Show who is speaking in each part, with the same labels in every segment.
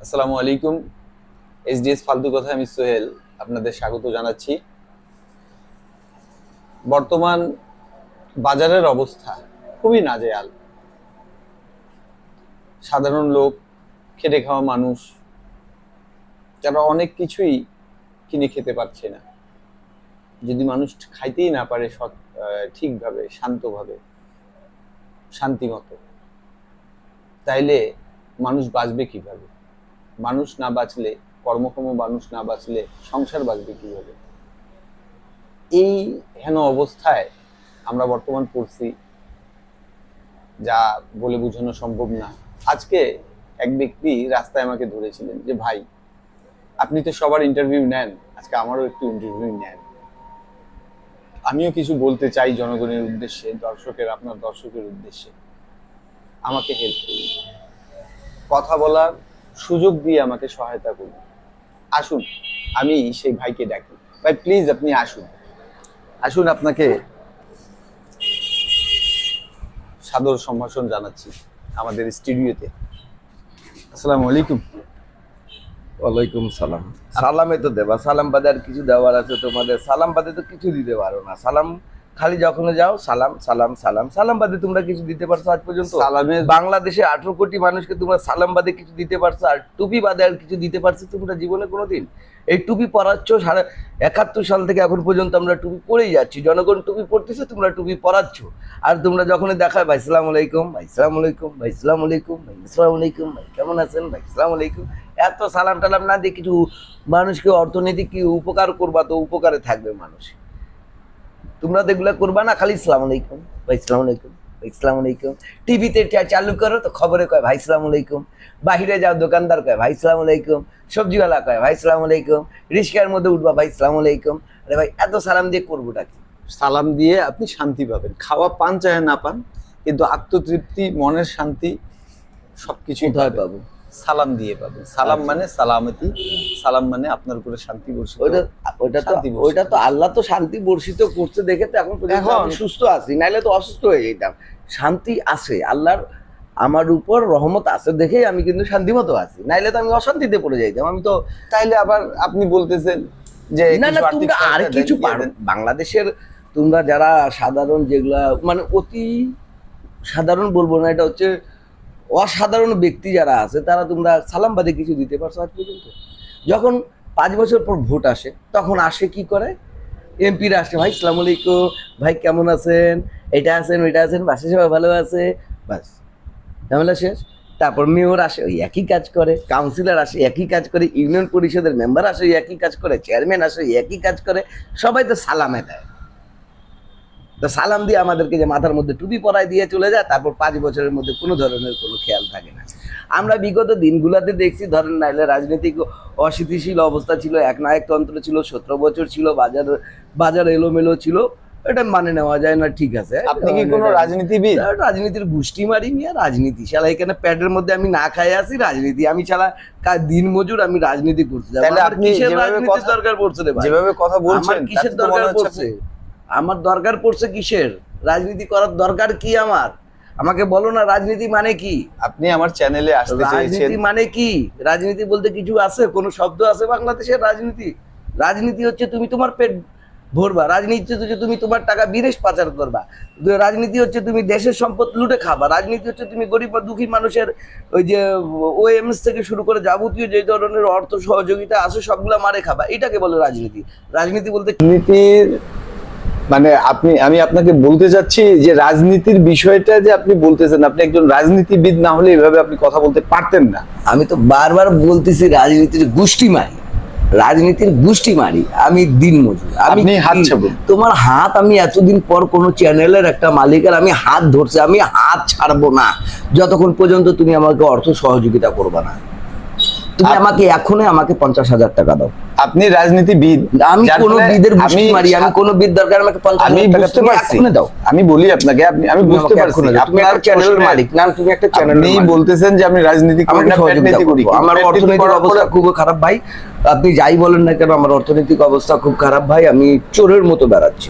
Speaker 1: আসসালামু আলাইকুম। এসডিএস ফালতু কথা, আমি সোহেল আপনাদের স্বাগত জানাচ্ছি। বর্তমান বাজারের অবস্থা খুবই নাজেহাল। সাধারণ লোক, খেটে খাওয়া মানুষ, যারা অনেক কিছুই কিনে খেতে পারছে না। যদি মানুষ খাইতেই না পারে ঠিকভাবে, শান্তভাবে, শান্তিমতো, তাইলে মানুষ বাঁচবে কিভাবে? মানুষ না বাঁচলে, কর্মক্ষম মানুষ না বাঁচলে সংসার বাঁচবে কিভাবে? এই হেন অবস্থায় আমরা বর্তমান পড়ছি, যা বলে বোঝানো সম্ভব না। আজকে এক ব্যক্তি রাস্তায় আমাকে ধরেছিলেন যে, ভাই আপনি তো সবার ইন্টারভিউ নেন, আজকে আমারও একটু ইন্টারভিউ নেন। আমিও কিছু বলতে চাই জনগণের উদ্দেশ্যে, আপনার দর্শকের উদ্দেশ্যে। আমাকে হেল্প করুন, কথা বলার সুযোগ দিয়ে আমাকে সহায়তা করুন। আসুন, আমি সেই ভাইকে ডাকি। ভাই প্লিজ আপনি আসুন, আসুন, আপনাকে সাদর সম্ভাষণ জানাচ্ছি আমাদের স্টুডিওতে। আসসালামু আলাইকুম।
Speaker 2: ওয়ালাইকুম সালাম। সালামে তো দেবা, সালাম বাদে আর কিছু দেওয়ার আছে তোমাদের? সালাম বাদে তো কিছু দিতে পারো না। সালাম খালি যখন যাও সালাম সালাম সালাম, সালাম বাদে তোমরা কিছু দিতে পারছো আজ পর্যন্ত?
Speaker 1: সালামের
Speaker 2: বাংলাদেশে 18 কোটি মানুষকে তোমরা সালাম বাদে কিছু দিতে পারছো? আর টুপি বাদে আর কিছু দিতে পারছো তোমরা জীবনে কোনোদিন? এই টুপি পরাচ্ছ 71 সাল থেকে এখন পর্যন্ত আমরা টুপি পরেই যাচ্ছি। জনগণ টুপি পরতেছে, তোমরা টুপি পরাচ্ছ। আর তোমরা যখনই দেখায় ভাই সালাম আলাইকুম, ভাই সালাম আলাইকুম, ভাই সালাম আলাইকুম, ভাই সালাম আলাইকুম, ভাই কেমন আছেন, ভাই সালাম আলাইকুম, এত সালাম টালাম না দিয়ে কিছু মানুষকে অর্থনৈতিক কি উপকার করবা, তো উপকারে থাকবে মানুষ। তোমরা তো এগুলা করবা না, খালি ইসলাম আলাইকুম, ভাই ইসলাম আলাইকুম, ভাই ইসলাম আলাইকুম। টিভিতে চালু করো তো খবরে কয় ভাই ইসলাম আলাইকুম, বাহিরে যাও দোকানদার কয় ভাই ইসলাম আলাইকুম, সবজিওয়ালা কয় ভাই ইসলাম আলাইকুম, রিস্কার মধ্যে উঠবা ভাই ইসলাম আলাইকুম। আরে ভাই এত সালাম দিয়ে করবোটা কি?
Speaker 1: সালাম দিয়ে আপনি শান্তি পাবেন, খাওয়া পান চাহে না পান, কিন্তু আত্মতৃপ্তি, মনের শান্তি সবকিছু
Speaker 2: কোথায় পাবো?
Speaker 1: সালাম দিয়ে পাবেন। সালাম মানে সালামতি, সালাম মানে আপনার উপরে শান্তি বর্ষিত।
Speaker 2: ওইটা তো আল্লাহ তো শান্তি বর্ষিত করছে দেখে তো এখন আমি সুস্থ আছি, নাইলে তো অসুস্থ হয়ে যেতাম। শান্তি আছে আল্লাহর আমার উপর, রহমত আছে দেখেই আমি কিন্তু শান্তি মতো আছি, নাইলে তো আমি অশান্তিতে পড়ে যাইতাম। আমি তো
Speaker 1: তাইলে আবার আপনি বলতেছেন যে
Speaker 2: না না, তোমরা আর কিছু পারো। বাংলাদেশের তোমরা যারা সাধারণ, যেগুলা মানে অতি সাধারণ বলবো না, এটা হচ্ছে অসাধারণ ব্যক্তি যারা আছে, তারা তোমরা সালাম বাদে কিছু দিতে পারছো আজ পর্যন্ত? যখন 5 বছর পর ভোট আসে, তখন আসে কি করে, এমপিরা আসে ভাই সালাম আলাইকুম, ভাই কেমন আছেন, এটা আছেন ওইটা আছেন, বাসা সবাই ভালো আছে, বাস ঝামেলা শেষ। তারপর মেয়র আসে, ওই একই কাজ করে, কাউন্সিলর আসে একই কাজ করে, ইউনিয়ন পরিষদের মেম্বার আসে ওই একই কাজ করে, চেয়ারম্যান আসে ওই একই কাজ করে, সবাই তো সালামে দেয়। তো সালাম দিয়ে আমাদেরকে যে মাথার মধ্যে টুপি পরায় দিয়ে চলে যায়, তারপর 5 বছরের মধ্যে কোনো ধরনের কোনো খেয়াল থাকে না। আমরা বিগত দিনগুলোতে দেখছি, ধরেন নাইলে রাজনৈতিক অস্থিতিশীল অবস্থা ছিল, একনায়কতন্ত্র ছিল, 17 বছর ছিল, বাজার এলোমেলো ছিল, এটা মানে নেওয়া যায় না, ঠিক আছে।
Speaker 1: আপনি কি কোনো রাজনীতিবিদ?
Speaker 2: রাজনীতির গোষ্ঠী মারি নিয়ে রাজনীতি শালা, এখানে প্যাডের মধ্যে আমি না খাই আছি রাজনীতি, আমি শালা দিন মজুর, আমি রাজনীতি করতে যাবো? কিসের রাজনীতির দরকার পড়ছে রে ভাই?
Speaker 1: যেভাবে কথা বলছেন
Speaker 2: কিসের দরকার পড়ছে? আমার দরকার পড়ছে কিসের? রাজনীতি করার দরকার কি আমার? আমাকে বলো না রাজনীতি মানে কি?
Speaker 1: আপনি আমার চ্যানেলে আসতে চাইছেন,
Speaker 2: রাজনীতি মানে কি? রাজনীতি বলতে কিছু আছে, কোনো শব্দ আছে বাংলাদেশের? রাজনীতি হচ্ছে তুমি তোমার পেট ভরবা, রাজনীতি হচ্ছে তুমি তোমার টাকা বিদেশ পাচার করবা, রাজনীতি হচ্ছে তুমি দেশের সম্পদ লুটে খাবা, রাজনীতি হচ্ছে তুমি গরিব বা দুঃখী মানুষের ওই যে ওএমএস থেকে শুরু করে যাবতীয় যে ধরনের অর্থ সহযোগিতা আছে সবগুলা মারে খাবা, এটাকে বলে রাজনীতি। রাজনীতি বলতে
Speaker 1: রাজনীতির মানে আমি আপনাকে বলতে চাচ্ছি যে রাজনীতির বিষয়টা যে আপনি বলতেছেন, আপনি একজন রাজনীতিবিদ না হলে এভাবে আপনি কথা বলতে পারতেন না।
Speaker 2: আমি তো বারবার বলতেছি রাজনীতির গোষ্ঠী মারি, রাজনীতির গোষ্ঠী মারি, আমি দিন মজুর।
Speaker 1: আপনি হাত ছাড়ুন।
Speaker 2: তোমার হাত, আমি এতদিন পর কোনো চ্যানেলের একটা মালিকের আমি হাত ধরছি, আমি হাত ছাড়বো না যতক্ষণ পর্যন্ত তুমি আমাকে অর্থ সহযোগিতা করবে না। তুমি আমাকে এখনই আমাকে 50,000 টাকা দাও।
Speaker 1: আপনি রাজনীতিবিদ,
Speaker 2: আমি কোন বিদের গোষ্ঠী মারি, আমি কোন বিদ দরকার, আমাকে 50,000 টাকা তুমি এখনই দাও।
Speaker 1: আমি বলি আপনাকে, আমি বুঝতে পারছি
Speaker 2: আপনার চ্যানেলের মালিক না, তুমি একটা চ্যানেল
Speaker 1: নেই বলতেছেন যে আমি রাজনীতি করি না, রাজনীতি করি।
Speaker 2: আমার অর্থনৈতিক অবস্থা খুব খারাপ ভাই, আপনি যাই বলেন না কেন, আমার অর্থনৈতিক অবস্থা খুব খারাপ ভাই, আমি চোরের মতো বেড়াচ্ছি।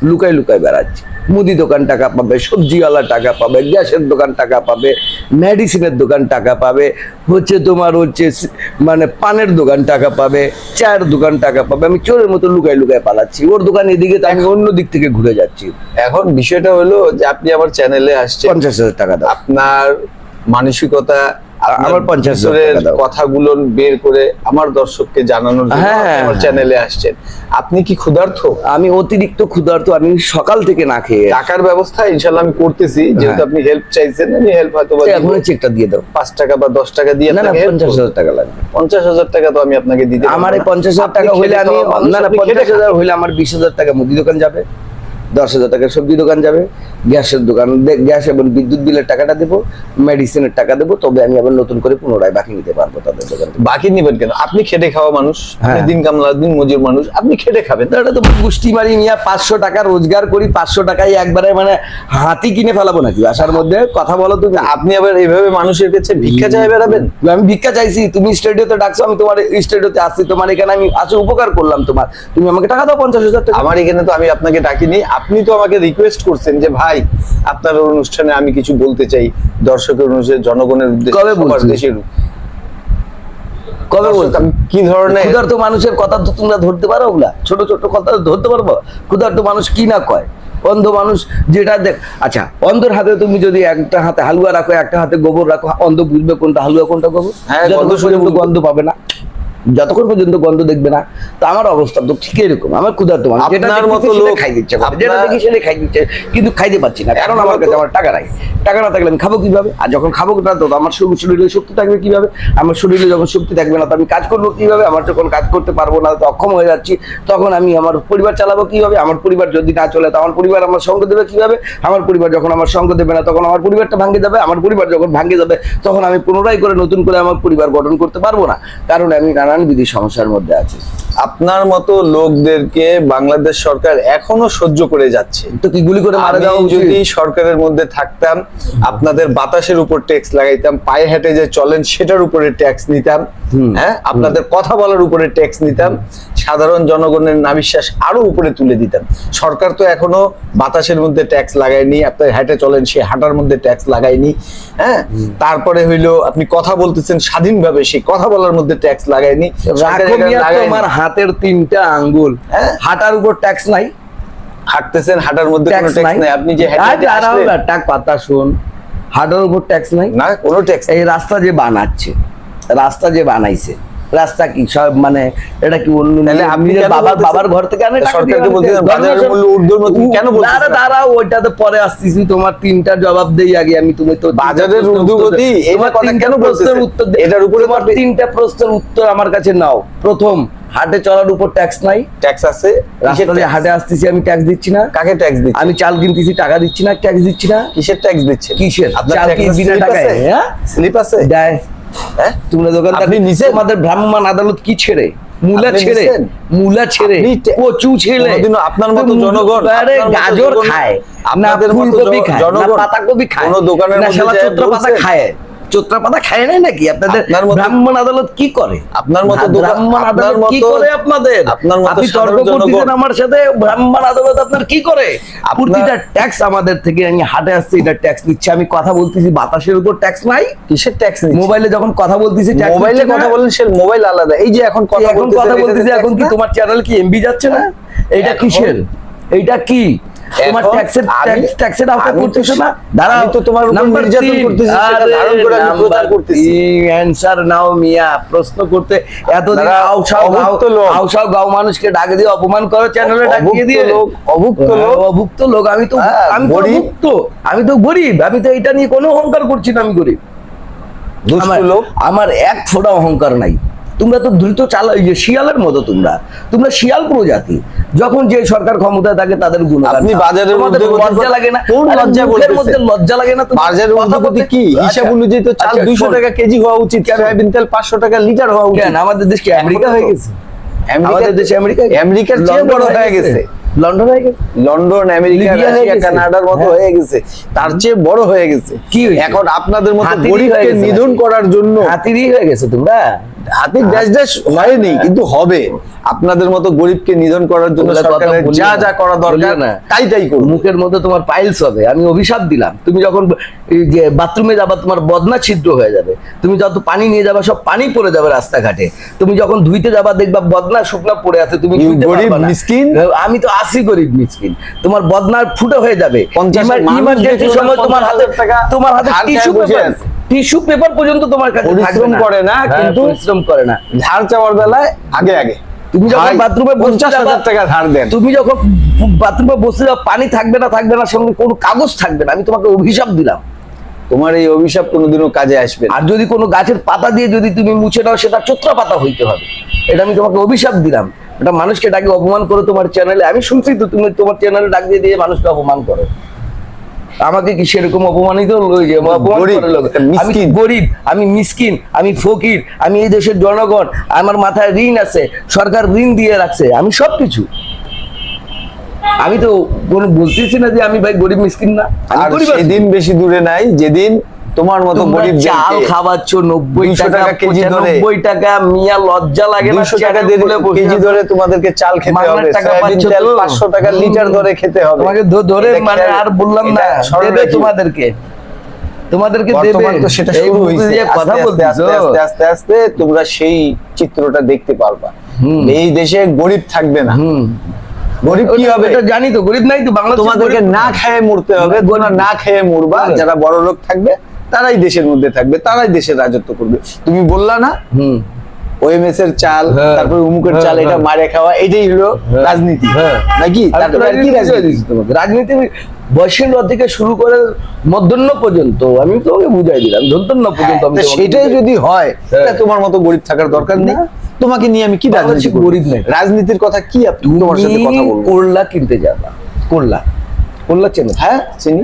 Speaker 2: লুকায় লুকায় বেড়াচ্ছে। মুদি দোকান টাকা পাবে, সবজিওয়ালা টাকা পাবে, গ্যাসের দোকান টাকা পাবে, মেডিসিনের দোকান টাকা পাবে, মানে পানের দোকান টাকা পাবে, চায়ের দোকান টাকা পাবে। আমি চোরের মতো লুকায় লুকায় পালাচ্ছি, ওর দোকান এদিকে তো আমি অন্য দিক থেকে ঘুরে যাচ্ছি।
Speaker 1: এখন বিষয়টা হলো যে আপনি আমার চ্যানেলে আসছেন,
Speaker 2: 50,000 টাকা দাও।
Speaker 1: আপনার মানসিকতা,
Speaker 2: আমার 50,000 টাকা দাও।
Speaker 1: কথাগুলো বের করে আমার দর্শককে জানানোর জন্য আপনি আমার চ্যানেলে আসছেন। আপনি কি ক্ষুধার্ত?
Speaker 2: আমি অতিরিক্ত ক্ষুধার্ত, আমি সকাল থেকে না খেয়ে।
Speaker 1: টাকার ব্যবস্থা ইনশাআল্লাহ আমি করতেছি, যেহেতু আপনি হেল্প চাইছেন, আমি হেল্প হয়তো
Speaker 2: এখন চেকটা দিয়ে দাও,
Speaker 1: 5 টাকা বা 10 টাকা দিয়ে।
Speaker 2: না না 50,000 টাকা লাগবে।
Speaker 1: 50,000 টাকা তো আমি আপনাকে দিতে পারবো।
Speaker 2: আমার এই 50,000 টাকা হইলে আমি, না না 50,000 হইলে আমার 20,000 টাকা মুদি দোকান যাবে, 10,000 টাকা সবজি দোকান যাবে, গ্যাসের দোকান, গ্যাস এবং বিদ্যুৎ বিলের টাকাটা দেবো, মেডিসিনের টাকা দেবো, তবে আমি আবার নতুন করে পুনরায় বাকি নিতে পারবো তাদের দোকান থেকে।
Speaker 1: বাকি নিবেন কেন? আপনি খেটে খাওয়া মানুষ, আপনি দিন কামলা, দিন মজুর মানুষ, আপনি খেটে খাবেন।
Speaker 2: এটা তো গুষ্টি মারি নিয়ে 500 টাকা রোজগার করি, 500 টাকায় একবারে মানে হাতি কিনে ফেলাবো নাকি আসার মধ্যে? কথা বলো তুমি।
Speaker 1: আপনি আবার এইভাবে মানুষের কাছে ভিক্ষা চাই বেড়াবেন?
Speaker 2: আমি ভিক্ষা চাইছি, তুমি স্টুডিওতে ডাকছো, আমি তোমার স্টুডিওতে আসছি, তোমার এখানে আমি আসে উপকার করলাম তোমার, তুমি আমাকে টাকা দাও 50,000 টাকা।
Speaker 1: আমার এখানে তো আমি আপনাকে ডাকিনি, আপনি তো আমাকে রিকোয়েস্ট করছেন যে ভাই আপনার অনুষ্ঠানে আমি কিছু বলতে চাই, দর্শকের অনুষ্ঠানে, জনগণের উদ্দেশ্যে।
Speaker 2: কবে বলছি? কবে বলতাম?
Speaker 1: কি ধরনের
Speaker 2: ক্ষুধার্ত মানুষের কথা তো তোমরা ধরতে পারো? ওগুলা ছোট ছোট কথা ধরতে পারবো? ক্ষুধার্ত মানুষ কি না কয়, অন্ধ মানুষ যেটা দেখ। আচ্ছা, অন্ধের হাতে তুমি যদি একটা হাতে হালুয়া রাখো, একটা হাতে গোবর রাখো, অন্ধ বুঝবে কোনটা হালুয়া কোনটা গোবর?
Speaker 1: হ্যাঁ,
Speaker 2: যতক্ষণ পর্যন্ত গন্ধ পাবে না, যতক্ষণ পর্যন্ত গন্ধ দেখবে না। তো আমার অবস্থা তো ঠিক এরকম। আমার ক্ষুধার্ত মানুষ, যেটা
Speaker 1: আপনার মতো
Speaker 2: দেখতেছি
Speaker 1: লোক
Speaker 2: সেটা খাই দিচ্ছে, যেটা দেখি সেটা খাই দিচ্ছে, কিন্তু খাইতে পারছি না, কারণ আমার কাছে আমার টাকা নাই। টাকা না থাকলে আমি খাবো কিভাবে? আর যখন খাবো না, তো আমার শরীরে শক্তি থাকবে কিভাবে? আমার শরীরে যখন শক্তি থাকবে না, তো আমি কাজ করবো কিভাবে? আমার যখন কাজ করতে পারবো না, তো অক্ষম হয়ে যাচ্ছি, তখন আমি আমার পরিবার চালাবো কিভাবে? আমার পরিবার যদি না চলে, তো আমার পরিবার আমার সঙ্গ দেবে কিভাবে? আমার পরিবার যখন আমার সঙ্গ দেবে না, তখন আমার পরিবারটা ভাঙে যাবে। আমার পরিবার যখন ভাঙে যাবে, তখন আমি পুনরায় করে নতুন করে আমার পরিবার গঠন করতে পারবো না, কারণ আমি নানানবিধ সমস্যার মধ্যে আছে।
Speaker 1: আপনার মতো লোকদেরকে বাংলাদেশ সরকার এখনো সহ্য করে যাচ্ছে।
Speaker 2: তো কি গুলি করে মারা দেওয়া
Speaker 1: আমি
Speaker 2: উচিত?
Speaker 1: যদি সরকারের মধ্যে থাকতাম, আপনাদের বাতাসের উপর ট্যাক্স লাগাইতাম, পায়ে হেঁটে যে চলেন সেটার উপরে ট্যাক্স নিতাম, হ্যাঁ, আপনাদের কথা বলার উপরে ট্যাক্স নিতাম, সাধারণ জনগণের নাবিশ্বাস আরো উপরে তুলে দিতাম। সরকার তো এখনো বাতাসের মধ্যে ট্যাক্স লাগায়নি, আপনার হেঁটে চলেন সে হাঁটার মধ্যে ট্যাক্স লাগায়নি, হ্যাঁ। তারপরে হইলো আপনি কথা বলতেছেন স্বাধীনভাবে, সেই কথা বলার মধ্যে ট্যাক্স লাগায়নি।
Speaker 2: তোমার হাতের 3টা আঙ্গুল, হাঁটার উপর ট্যাক্স নাই?
Speaker 1: হাঁটতেছেন, হাঁটার মধ্যে কোনো ট্যাক্স নাই। আপনি যে হেঁটে আসলেন,
Speaker 2: টাক পাতা শুন, হাঁটার উপর ট্যাক্স নাই
Speaker 1: না, কোনো ট্যাক্স।
Speaker 2: এই রাস্তা যে বানাচ্ছে, রাস্তা যে বানাইছে, রাস্তা কি সব মানে এটা কি অন্য?
Speaker 1: তাহলে আপনি
Speaker 2: বাবার ঘর থেকে আনে?
Speaker 1: সরকারকে বলতেছেন বাজারের মূল্য ঊর্ধ্বমুখী কেন বলছেন?
Speaker 2: আরে দাঁড়াও, ওইটাতে পরে আসতেছি, তোমার 3টা জবাব দেই আগে আমি। তুমি তো
Speaker 1: বাজারের ঊর্ধ্বগতি এই কথা কেন বলতেছেন?
Speaker 2: উত্তর
Speaker 1: এটার উপরে
Speaker 2: তোমার 3টা প্রশ্নের উত্তর আমার কাছে নাও। প্রথম, হাটে চলার উপর ট্যাক্স নাই?
Speaker 1: ট্যাক্স আছে।
Speaker 2: রাস্তা দিয়ে হাটে আসতেছি, আমি ট্যাক্স দিচ্ছি না?
Speaker 1: কাকে ট্যাক্স দিচ্ছি?
Speaker 2: আমি চাল কিনতেছি, টাকা দিচ্ছি না? ট্যাক্স দিচ্ছি না?
Speaker 1: কিসের ট্যাক্স দিচ্ছেন?
Speaker 2: কিসের?
Speaker 1: আপনার
Speaker 2: চাল কি বিনা টাকায়? হ্যাঁ,
Speaker 1: স্লিপ আছে?
Speaker 2: দেয়।
Speaker 1: হ্যাঁ,
Speaker 2: তোমরা দোকানদার,
Speaker 1: আপনি নিছেন?
Speaker 2: তোমাদের ভ্রাম্যমাণ আদালত কি ছেড়ে, মূলা
Speaker 1: আপনি
Speaker 2: ছেড়ে,
Speaker 1: নিছেন?
Speaker 2: মূলা ছেড়ে, কচু ছেড়ে,
Speaker 1: কোনোদিনও আপনার মতো জনগণ,
Speaker 2: আরে গাজর খায় না, ফুলকপি খায় না, পাতাকপি খায়
Speaker 1: কোন দোকানের
Speaker 2: না,
Speaker 1: মধ্যে
Speaker 2: শালা
Speaker 1: যায়
Speaker 2: চোত্রা পাতা
Speaker 1: বলছেন?
Speaker 2: খায়? চোত্রা পাতা খায় নাই নাকি? আপনাদের
Speaker 1: আপনার মতো-
Speaker 2: ভ্রাম্যমাণ আদালত কি করে?
Speaker 1: আপনার মতো
Speaker 2: ভ্রাম্যমাণ
Speaker 1: আপনার
Speaker 2: আদালত কি
Speaker 1: মতো-
Speaker 2: করে আপনাদের?
Speaker 1: আপনার মতো
Speaker 2: আপনি তর্ক
Speaker 1: সাধারণ
Speaker 2: করতেছেন
Speaker 1: জনগণ।
Speaker 2: আমার সাথে, ভ্রাম্যমাণ আদালত আপনার কি করে? প্রতিটা ট্যাক্স আমাদের থেকে, আমি হাটে আসছি এটা ট্যাক্স নিচ্ছে, আমি কথা বলতেছি বাতাসের উপর ট্যাক্স নাই?
Speaker 1: কিসের ট্যাক্স নিচ্ছেন?
Speaker 2: মোবাইলে যখন কথা বলতেছি
Speaker 1: মোবাইলে কথা বলেন, সে মোবাইল আলাদা। এই যে এখন কথা
Speaker 2: বলতেছি, এখন কি তোমার চ্যানেল কি এমবি যাচ্ছে না? এইটা কিসের? এইটা কি তোমার ট্যাক্সের আওতায় পড়তেছে না? দাঁড়াও,
Speaker 1: আমি তো তোমার উপর নির্যাতন করতেছি, সেটা ধারণ করে আমি প্রচার করতেছি।
Speaker 2: অ্যানসার নাও মিয়া, প্রশ্ন করতে এতদিন আউসাও গাও মানুষকে ডাক দিয়ে অপমান করো, চ্যানেলে ডাকিয়ে দিয়ে। অভুক্ত লোক, আমি তো অভুক্ত, আমি তো গরিব, আমি তো এটা নিয়ে কোনো অহংকার করছি না, আমি গরিব। আমার এক ফোঁটা অহংকার নাই। তোমরা তো দ্রুত চালাও, যে শিয়ালের মতো, তোমরা শিয়াল প্রজাতি। যখন যে সরকার ক্ষমতায় থাকে তাদের গুণগান।
Speaker 1: আপনি বাজারের
Speaker 2: লজ্জা লাগে না?
Speaker 1: কোন লজ্জা বলতেছেন?
Speaker 2: লজ্জা লাগে না?
Speaker 1: বাজারের ঊর্ধ্বগতি কি? হিসাব অনুযায়ী তো চাল 200 টাকা কেজি হওয়া উচিত, সয়াবিন তেল 500 টাকা লিটার হওয়া উচিত।
Speaker 2: কেন আমাদের দেশ কি আমেরিকা হয়ে গেছে? আমাদের দেশে আমেরিকার চেয়ে বড় হয়ে গেছে। লন্ডন হয়ে গেছে,
Speaker 1: লন্ডন, আমেরিকা, রাশিয়া, কানাডার মতো হয়ে গেছে, তার চেয়ে বড় হয়ে গেছে।
Speaker 2: কি
Speaker 1: এখন আপনাদের মতো গরিবকে নিধন করার জন্য
Speaker 2: হাতিরই হয়ে গেছে তোমরা।
Speaker 1: হাতির ড্যাশ ড্যাশ হয়নি, কিন্তু হবে। আপনাদের মতো গরিবকে নিধন করার জন্য
Speaker 2: ওগুলা কথা
Speaker 1: সরকারের
Speaker 2: বলিও
Speaker 1: যা
Speaker 2: না,
Speaker 1: যা করা দরকার
Speaker 2: বলিও না।
Speaker 1: তাই করুন।
Speaker 2: মুখের মধ্যে তোমার পাইলস হবে, আমি অভিশাপ দিলাম। তুমি যখন এই যে বাথরুমে যাবা তোমার বদনা ছিদ্র হয়ে যাবে, তুমি যত পানি নিয়ে যাবা সব পানি পড়ে যাবে রাস্তাঘাটে, তুমি যখন ধুইতে যাবা দেখবা বদনা শুকনা পড়ে আছে, তুমি
Speaker 1: You
Speaker 2: ধুইতে
Speaker 1: গরিব
Speaker 2: পারবা না।
Speaker 1: মিসকিন।
Speaker 2: আমি তো আসি গরিব মিসকিন, তোমার বদনার ফুটে হয়ে যাবে।
Speaker 1: 50 মানুষ
Speaker 2: ইমার্জেন্সি
Speaker 1: দেখলো না,
Speaker 2: সময় তোমার হাতে
Speaker 1: 50,000 টাকা
Speaker 2: তোমার হাতে
Speaker 1: ধার
Speaker 2: টিস্যু
Speaker 1: খেয়ে বসে
Speaker 2: পেপার,
Speaker 1: আছে।
Speaker 2: টিস্যু পেপার পর্যন্ত তোমার কাছে থাকবে
Speaker 1: পরিশ্রম
Speaker 2: না।
Speaker 1: করে না,
Speaker 2: হ্যাঁ,
Speaker 1: কিন্তু
Speaker 2: পরিশ্রম করে না।
Speaker 1: ধার চাওয়ার বেলায় আগে আগে
Speaker 2: তুমি যখন
Speaker 1: ভাই,
Speaker 2: বাথরুমে বসতে
Speaker 1: 50,000
Speaker 2: যাবা,
Speaker 1: টাকা ধার দেন।
Speaker 2: তুমি যখন বাথরুমে বসতে যাও পানি থাকবে না সঙ্গে কোনো কাগজ থাকবে না, আমি তোমাকে অভিশাপ দিলাম।
Speaker 1: তোমার এই অভিশাপ কোনোদিনও কাজে আসবে না।
Speaker 2: আর যদি কোনো গাছের পাতা দিয়ে যদি তুমি মুছে দাও সেটা চোত্রা পাতা হইতে হবে, এটা আমি তোমাকে অভিশাপ দিলাম। এটা মানুষকে ডাকে অপমান করো তোমার চ্যানেলে, আমি শুনছি তো তুমি তোমার চ্যানেলে ডাক দিয়ে দিয়ে মানুষকে অপমান করো। আমাকে কি সেরকম অপমানিত অপমান
Speaker 1: গরিব,
Speaker 2: করে লোক?
Speaker 1: একটা
Speaker 2: আমি
Speaker 1: মিসকিন।
Speaker 2: গরিব, আমি মিসকিন, আমি ফকির, আমি এই দেশের জনগণ, আমার মাথায় ঋণ আছে, সরকার ঋণ দিয়ে রাখছে, আমি সবকিছু। আমি তো কোনো বলতেছি না যে আমি ভাই গরিব মিসকিন না, আমি
Speaker 1: আর
Speaker 2: গরিব আছি।
Speaker 1: সেদিন বেশি দূরে নাই যেদিন তোমার মতো
Speaker 2: তোমরা
Speaker 1: গরিব
Speaker 2: চাল খাওয়াচ্ছ 90
Speaker 1: 200
Speaker 2: টাকা
Speaker 1: কেজি ধরে।
Speaker 2: 95 টাকা, মিয়া লজ্জা লাগে না?
Speaker 1: 200 টাকা কেজি ধরে তোমাদেরকে চাল খেতে
Speaker 2: মাংনার
Speaker 1: হবে,
Speaker 2: টাকা
Speaker 1: সয়াবিন
Speaker 2: পাচ্ছ
Speaker 1: তেল
Speaker 2: তো?
Speaker 1: 500 টাকা লিটার ধরে খেতে হবে।
Speaker 2: তোমাকে ধরে
Speaker 1: এটা
Speaker 2: মানে
Speaker 1: খেয়াল-
Speaker 2: আর বললাম না,
Speaker 1: এটা স্মরণ
Speaker 2: দেবে
Speaker 1: রাখিও।
Speaker 2: তোমাদেরকে দেবে।
Speaker 1: বর্তমান তো সেটা
Speaker 2: এই
Speaker 1: শুরু
Speaker 2: মুহূর্তে
Speaker 1: হয়েছে।
Speaker 2: যে কথা
Speaker 1: আস্তে
Speaker 2: বলতেছো,
Speaker 1: আস্তে আস্তে আস্তে আস্তে তোমরা সেই চিত্রটা দেখতে পারবা। এই দেশে গরিব থাকবে না। গরিব কি হবে?
Speaker 2: এটা জানি তো, গরিব নাই তো বাংলাদেশে।
Speaker 1: তোমাদেরকে
Speaker 2: গরিব
Speaker 1: না খেয়ে মরতে হবে, তোমরা না খেয়ে মরবা। যারা বড় লোক থাকবে তারাই দেশের মধ্যে থাকবে, তারাই দেশের রাজত্ব করবে। তুমি বললা না ওএমএস এর চাল,
Speaker 2: হ্যাঁ,
Speaker 1: তারপরে অমুকের
Speaker 2: হ্যাঁ,
Speaker 1: চাল, এটা
Speaker 2: হ্যাঁ।
Speaker 1: মারে খাওয়া, এটাই হলো
Speaker 2: হ্যাঁ,
Speaker 1: রাজনীতি,
Speaker 2: হ্যাঁ।
Speaker 1: নাকি?
Speaker 2: আমি তো
Speaker 1: তারপরে আর কি
Speaker 2: রাজনীতি বুঝিয়ে
Speaker 1: রাজনীতি?
Speaker 2: দিচ্ছি তোমাকে। রাজনীতি বৈশিন্দ্র থেকে শুরু করে মধ্যাহ্ন পর্যন্ত আমি তোমাকে বুঝাই দিলাম, ধন্তন্য পর্যন্ত আমি
Speaker 1: তা
Speaker 2: তোমাকে
Speaker 1: সেটাই
Speaker 2: বুঝাই
Speaker 1: যদি হয়,
Speaker 2: হ্যাঁ।
Speaker 1: তাহলে তোমার মতো গরিব থাকার দরকার নেই।
Speaker 2: না।
Speaker 1: তোমাকে নিয়ে আমি কি রাজনীতি
Speaker 2: বাংলাদেশে
Speaker 1: করব?
Speaker 2: গরিব নাই।
Speaker 1: রাজনীতির কথা কি তোমার সাথে কথা
Speaker 2: তুমি
Speaker 1: বলবো?
Speaker 2: করলা কিনতে যাবা, করলা চেনো?
Speaker 1: হ্যাঁ, চিনি।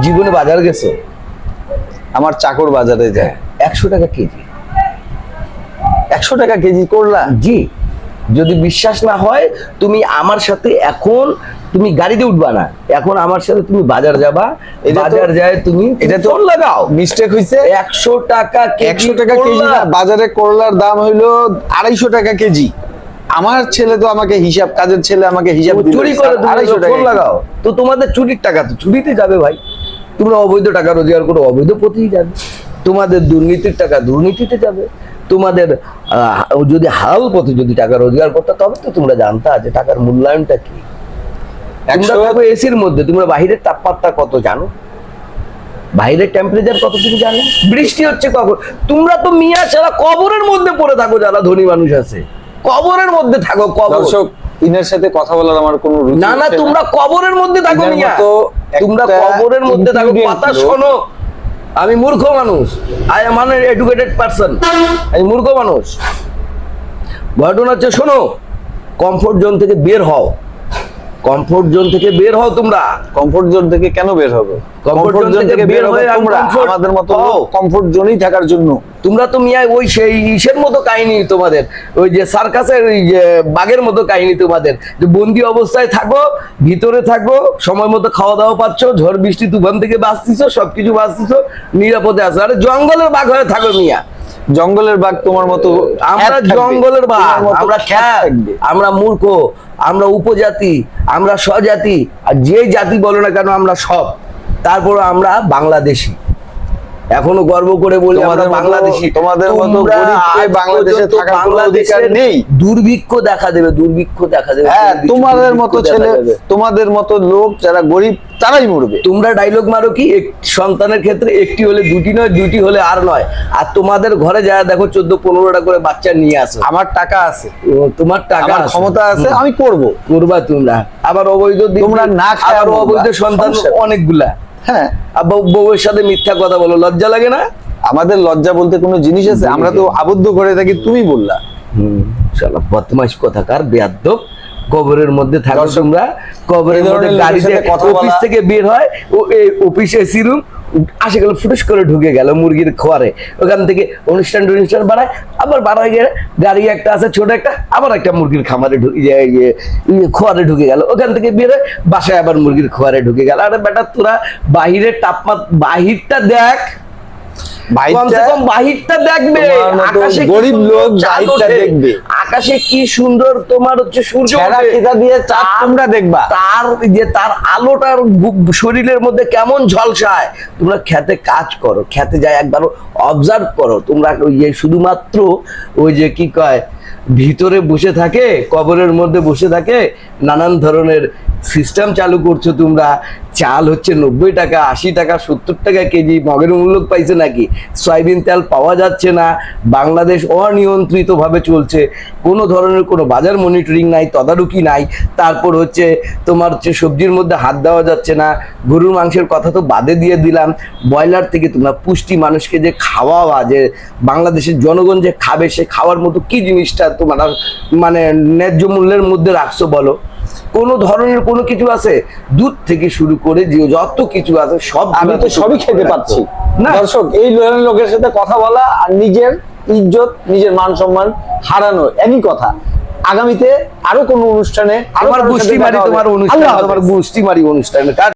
Speaker 2: জীবনে বাজার গেছো?
Speaker 1: আমার চাকর বাজারে যায়,
Speaker 2: 100 টাকা কেজি।
Speaker 1: 100 টাকা কেজি করলা।
Speaker 2: জি, যদি বিশ্বাস না হয় তুমি আমার সাথে এখন তুমি গাড়িতে উঠবা না, এখন আমার সাথে তুমি বাজার যাবা,
Speaker 1: এটা তো-
Speaker 2: বাজার যায় তুমি
Speaker 1: এটা তো
Speaker 2: ফোন লাগাও।
Speaker 1: মিস্টেক হইছে।
Speaker 2: 100 টাকা কেজি
Speaker 1: 100 টাকা কেজি
Speaker 2: করলা।
Speaker 1: না, বাজারে করলার দাম হইলো 250 টাকা কেজি। আমার ছেলে তো আমাকে হিসাব, কাজের ছেলে আমাকে হিসাব দিল,
Speaker 2: চুরি করে তুমি
Speaker 1: 250 টাকা
Speaker 2: ফোন
Speaker 1: কেজি।
Speaker 2: লাগাও, তো তোমাদের চুরির টাকা তো চুরিতে যাবে ভাই। তোমরা অবৈধ টাকা রোজগার করো, অবৈধ পথেই যাবে। তোমাদের দুর্নীতির টাকা দুর্নীতিতে যাবে। তোমাদের যদি হালাল পথে যদি টাকা রোজগার করতে, তবে তো তোমরা জানতা যে টাকার মূল্যায়নটা কি। তোমরা
Speaker 1: 100
Speaker 2: থাকো এসির মধ্যে, তোমরা বাহিরের তাপমাত্রা কত জানো? বাইরের টেম্পারেচার কত তুমি জানো? বৃষ্টি হচ্ছে কখন? তোমরা তো মিয়া ছাড়া কবরের মধ্যে পড়ে থাকো, যারা ধনী মানুষ আছে কবরের মধ্যে থাকো। কবর,
Speaker 1: দর্শক, ইনার সাথে কথা বলার আমার কোনো রুচি
Speaker 2: না না,
Speaker 1: হচ্ছে
Speaker 2: তোমরা কবরের মধ্যে থাকো
Speaker 1: ইনার
Speaker 2: মিয়া,
Speaker 1: মতো
Speaker 2: তোমরা
Speaker 1: একটা
Speaker 2: কবরের মধ্যে থাকো।
Speaker 1: intelligent
Speaker 2: কথা
Speaker 1: লোক।
Speaker 2: শোনো, আমি মূর্খ মানুষ, I am an educated person, আমি মূর্খ মানুষ। ঘটনা হচ্ছে, শোনো, কমফোর্ট জোন থেকে বের হও, কমফোর্ট জোন থেকে বের হও। তোমরা
Speaker 1: কমফোর্ট জোন থেকে কেন বের হবে?
Speaker 2: Comfort
Speaker 1: কমফোর্ট
Speaker 2: zone
Speaker 1: জোন
Speaker 2: থেকে
Speaker 1: থেকে বের
Speaker 2: বের
Speaker 1: হবে
Speaker 2: হয়ে
Speaker 1: তোমরা,
Speaker 2: uncomfort
Speaker 1: আমাদের মতো
Speaker 2: হও।
Speaker 1: কমফোর্ট জোনেই থাকার জন্য।
Speaker 2: তোমরা তো মিয়া ওই সেই ইসের মতো কাহিনী তোমাদের, ওই যে সার্কাসের ওই যে বাঘের মতো কাহিনী তোমাদের, যে বন্দি অবস্থায় থাকো, ভিতরে থাকো, সময় মতো খাওয়া দাওয়া পাচ্ছ, ঝড় বৃষ্টি তুফান থেকে বাঁচতিছো, সবকিছু বাঁচতিছো, নিরাপদে আছো। আরে জঙ্গলের বাঘ হয়ে থাকো মিয়া।
Speaker 1: জঙ্গলের বাঘ তোমার মতো
Speaker 2: আমরা
Speaker 1: খ্যাত থাকবে,
Speaker 2: জঙ্গলের বাঘ,
Speaker 1: তোমার মতো
Speaker 2: আমরা
Speaker 1: খ্যাত
Speaker 2: খ্যাত,
Speaker 1: থাকবে।
Speaker 2: আমরা মূর্খ, আমরা উপজাতি, আমরা স্বজাতি, আর যে জাতি বলো না কেন আমরা সব। তারপর আমরা বাংলাদেশি, এখনো গর্ব করে বলি আমরা
Speaker 1: তোমাদের মতো-
Speaker 2: বাংলাদেশি।
Speaker 1: তোমাদের মতো
Speaker 2: তোমরা
Speaker 1: গরিবকে
Speaker 2: আজ
Speaker 1: বাংলাদেশে
Speaker 2: পর্যন্ত
Speaker 1: থাকার কোনো
Speaker 2: বাংলাদেশের
Speaker 1: অধিকার নেই।
Speaker 2: দুর্ভিক্ষ দেখা দেবে, দুর্ভিক্ষ দেখা দেবে।
Speaker 1: হ্যাঁ, তোমাদের
Speaker 2: দুর্ভিক্ষ
Speaker 1: মতো
Speaker 2: দেখা
Speaker 1: ছেলে,
Speaker 2: দেবে।
Speaker 1: তোমাদের মতো লোক যারা গরিব তারাই মরবে।
Speaker 2: তোমরা ডায়লগ মারো কি, সন্তানের ক্ষেত্রে একটি হলে দুটি নয়, দুটি হলে আর নয়। আর তোমাদের ঘরে যায় দেখো 14-15টা করে বাচ্চা নিয়ে আসো।
Speaker 1: আমার টাকা আছে,
Speaker 2: তোমার টাকা
Speaker 1: আমার
Speaker 2: আছে,
Speaker 1: ক্ষমতা আছে, আমি করব।
Speaker 2: করবা তোমরা। আবার অবৈধ
Speaker 1: তোমরা না খায়া
Speaker 2: আবার
Speaker 1: মরবা,
Speaker 2: অবৈধ সন্তান
Speaker 1: সমস্যা নেই।
Speaker 2: অনেকগুলা।
Speaker 1: হ্যাঁ,
Speaker 2: আর বউয়ের সাথে মিথ্যা কথা বলো, লজ্জা লাগে না?
Speaker 1: আমাদের লজ্জা বলতে কোনো জিনিস আছে? আমরা তো আবদ্ধ করে থাকি। তুমি বললা
Speaker 2: শালা বদমাশ কথাকার, বেয়াদব। কবরের মধ্যে থাকো তোমরা, কবরের
Speaker 1: এই ধরনের
Speaker 2: মধ্যে
Speaker 1: লোকের
Speaker 2: গাড়িতে
Speaker 1: সাথে কথা
Speaker 2: অফিস
Speaker 1: বলা-
Speaker 2: থেকে বের হয়, ও এই অফিসে এসি রুম আসে গেল, ফুটুস করে ঢুকে গেল মুরগির খোয়ারে, ওখান থেকে অনুষ্ঠান বাড়ায়, আবার বাড়ায় গেলে গাড়ি একটা আছে ছোট একটা, আবার একটা মুরগির খামারে খোয়ারে ঢুকে গেল, ওখান থেকে বের হয় বাসায় আবার মুরগির খোয়ারে ঢুকে গেল। আরে বেটা, তোরা বাহিরের তাপমাত্রা, বাহিরটা দেখ, কমসে কম বাহিরটা দেখবে,
Speaker 1: তোমার মতো
Speaker 2: আকাশে কি
Speaker 1: গরিব
Speaker 2: সুন্দর
Speaker 1: লোক
Speaker 2: চাঁদ
Speaker 1: বাহিরটা
Speaker 2: ওঠে,
Speaker 1: দেখবে।
Speaker 2: আকাশে কি সুন্দর তোমার হচ্ছে সূর্য
Speaker 1: ছেঁড়া
Speaker 2: ওঠে,
Speaker 1: ফিতা দিয়ে চাঁদ তোমরা দেখবা।
Speaker 2: তার আলোটার শরীরের মধ্যে কেমন ঝলসায়। তোমরা খেতে কাজ করো, খেতে যায় একবার অবজার্ভ করো। তোমরা ওই যে শুধুমাত্র ওই যে কি কয় ভিতরে বসে থাকে, কবরের মধ্যে বসে থাকে, নানান ধরনের সিস্টেম চালু করছো তোমরা। চাল হচ্ছে 90 টাকা, 80 টাকা, 70 টাকা কেজি, মগের মূল্য পাইছে নাকি? সয়াবিন তেল পাওয়া যাচ্ছে না। বাংলাদেশ অনিয়ন্ত্রিতভাবে চলছে, কোনো ধরনের কোনো বাজার মনিটরিং নাই, তদারকি নাই। তারপর হচ্ছে তোমার হচ্ছে সবজির মধ্যে হাত দেওয়া যাচ্ছে না। গরুর মাংসের কথা তো বাদে দিয়ে দিলাম। ব্রয়লার থেকে তোমরা পুষ্টি মানুষকে যে খাওয়াবা, যে বাংলাদেশের জনগণ যে খাবে, সে খাওয়ার মতো কি জিনিসটা তোমার মানে ন্যায্য মূল্যের মধ্যে রাখছো বলো? কোনো ধরনের কোনো কিছু আছে? দুধ থেকে শুরু করে যে যত কিছু আছে সব
Speaker 1: আমি তো সবই খেতে পাচ্ছি
Speaker 2: না।
Speaker 1: দর্শক, এই ধরনের লোকের সাথে কথা বলা আর নিজের ইজ্জত, নিজের মান সম্মান হারানো একই কথা। আগামীতে আরো কোনো অনুষ্ঠানে আরো
Speaker 2: আমার
Speaker 1: কারোর সাথে
Speaker 2: গোষ্ঠী মারি
Speaker 1: দেখা হবে।
Speaker 2: তোমার
Speaker 1: আল্লাহ
Speaker 2: অনুষ্ঠান,
Speaker 1: হাফেজ।
Speaker 2: তোমার গোষ্ঠী মারি অনুষ্ঠান।